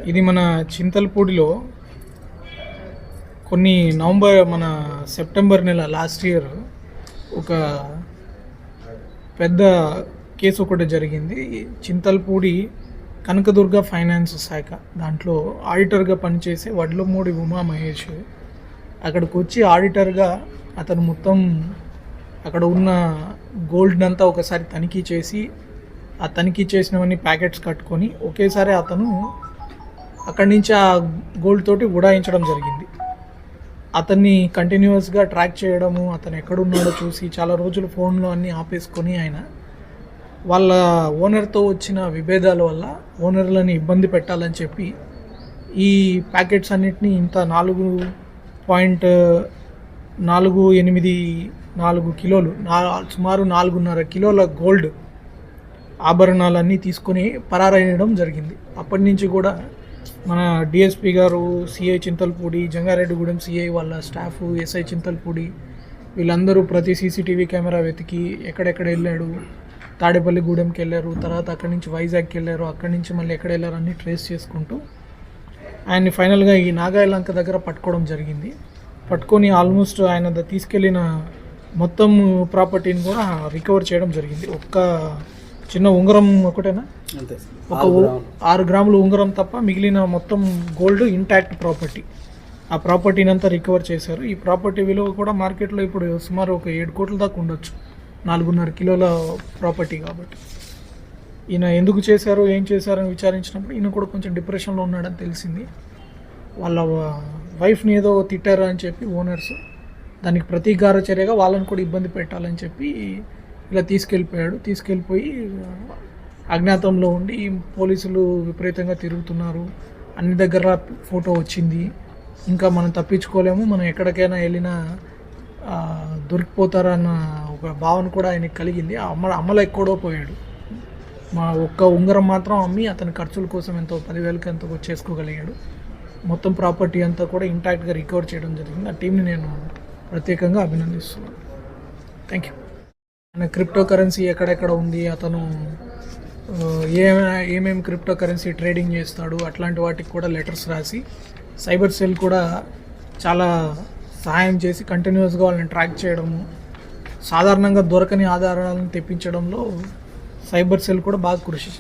ఇది మన చింతలపూడిలో మన సెప్టెంబర్ నెల లాస్ట్ ఇయర్ ఒక పెద్ద కేసు ఒకటి జరిగింది. చింతలపూడి కనకదుర్గ ఫైనాన్స్ శాఖ దాంట్లో ఆడిటర్గా పనిచేసే వడ్లమూడి ఉమా మహేష్ అక్కడికి వచ్చి ఆడిటర్గా అతను మొత్తం అక్కడ ఉన్న గోల్డ్ అంతా ఒకసారి తనిఖీ చేసి ఆ తనిఖీ చేసినవన్నీ ప్యాకెట్స్ కట్టుకొని ఒకేసారి అతను అక్కడి నుంచి ఆ గోల్డ్ తోటి ఉడాయించడం జరిగింది. అతన్ని కంటిన్యూస్గా ట్రాక్ చేయడము, అతను ఎక్కడున్నాడో చూసి చాలా రోజులు ఫోన్లో అన్నీ ఆపేసుకొని ఆయన వాళ్ళ ఓనర్తో వచ్చిన విభేదాల వల్ల ఓనర్లని ఇబ్బంది పెట్టాలని చెప్పి ఈ ప్యాకెట్స్ అన్నిటినీ ఇంత 4.48 కిలోలు సుమారు 4.5 కిలోల గోల్డ్ ఆభరణాలన్నీ తీసుకొని పరారయ్యడం జరిగింది. అప్పటి నుంచి కూడా మన డిఎస్పి గారు, సిఐ చింతలపూడి, జంగారెడ్డిగూడెం సిఐ వాళ్ళ స్టాఫ్, ఎస్ఐ చింతలపూడి వీళ్ళందరూ ప్రతి సీసీటీవీ కెమెరా వెతికి ఎక్కడెక్కడ వెళ్ళాడు, తాడేపల్లిగూడెంకి వెళ్ళారు, తర్వాత అక్కడి నుంచి వైజాగ్కి వెళ్ళారు, అక్కడి నుంచి మళ్ళీ ఎక్కడ వెళ్ళారు అన్నీ ట్రేస్ చేసుకుంటూ ఆయన్ని ఫైనల్గా ఈ నాగాయలంక దగ్గర పట్టుకోవడం జరిగింది. పట్టుకొని ఆల్మోస్ట్ ఆయన తీసుకెళ్ళిన మొత్తం ప్రాపర్టీని కూడా రికవర్ చేయడం జరిగింది. ఒక్క చిన్న ఉంగరం ఒకటేనా, ఒక 6 గ్రాముల ఉంగరం తప్ప మిగిలిన మొత్తం గోల్డ్ ఇంటాక్ట్ ప్రాపర్టీ. ఆ ప్రాపర్టీని అంతా రికవర్ చేశారు. ఈ ప్రాపర్టీ విలువ కూడా మార్కెట్లో ఇప్పుడు సుమారు ఒక 7 కోట్ల దాకా ఉండొచ్చు, 4.5 కిలోల ప్రాపర్టీ కాబట్టి. ఈయన ఎందుకు చేశారు, ఏం చేశారని విచారించినప్పుడు ఈయన కూడా కొంచెం డిప్రెషన్లో ఉన్నాడని తెలిసింది. వాళ్ళ వైఫ్ని ఏదో తిట్టారు అని చెప్పి ఓనర్స్, దానికి ప్రతీకార చర్యగా వాళ్ళని కూడా ఇబ్బంది పెట్టాలని చెప్పి ఇలా తీసుకెళ్ళిపోయి అజ్ఞాతంలో ఉండి పోలీసులు విపరీతంగా తిరుగుతున్నారు. అన్ని దగ్గర ఫోటో వచ్చింది. ఇంకా మనం తప్పించుకోలేము, మనం ఎక్కడికైనా వెళ్ళినా దొరికిపోతారన్న ఒక భావన కూడా ఆయనకి కలిగింది. అమ్మలో ఎక్కడో పోయాడు. మా ఒక్క ఉంగరం మాత్రం అమ్మి అతని ఖర్చుల కోసం ఎంతో 10,000కి ఎంతో చేసుకోగలిగాడు. మొత్తం ప్రాపర్టీ అంతా కూడా ఇంటాక్ట్గా రికవర్ చేయడం జరిగింది. ఆ టీంని నేను ప్రత్యేకంగా అభినందిస్తున్నాను. Thank you. ఆయన క్రిప్టో కరెన్సీ ఎక్కడెక్కడ ఉంది, అతను ఏమేమి క్రిప్టో కరెన్సీ ట్రేడింగ్ చేస్తాడు, అట్లాంటి వాటికి కూడా లెటర్స్ రాసి సైబర్ సెల్ కూడా చాలా సహాయం చేసి కంటిన్యూస్గా వాళ్ళని ట్రాక్ చేయడము, సాధారణంగా దొరకని ఆధారాలను తెప్పించడంలో సైబర్ సెల్ కూడా బాగా కృషి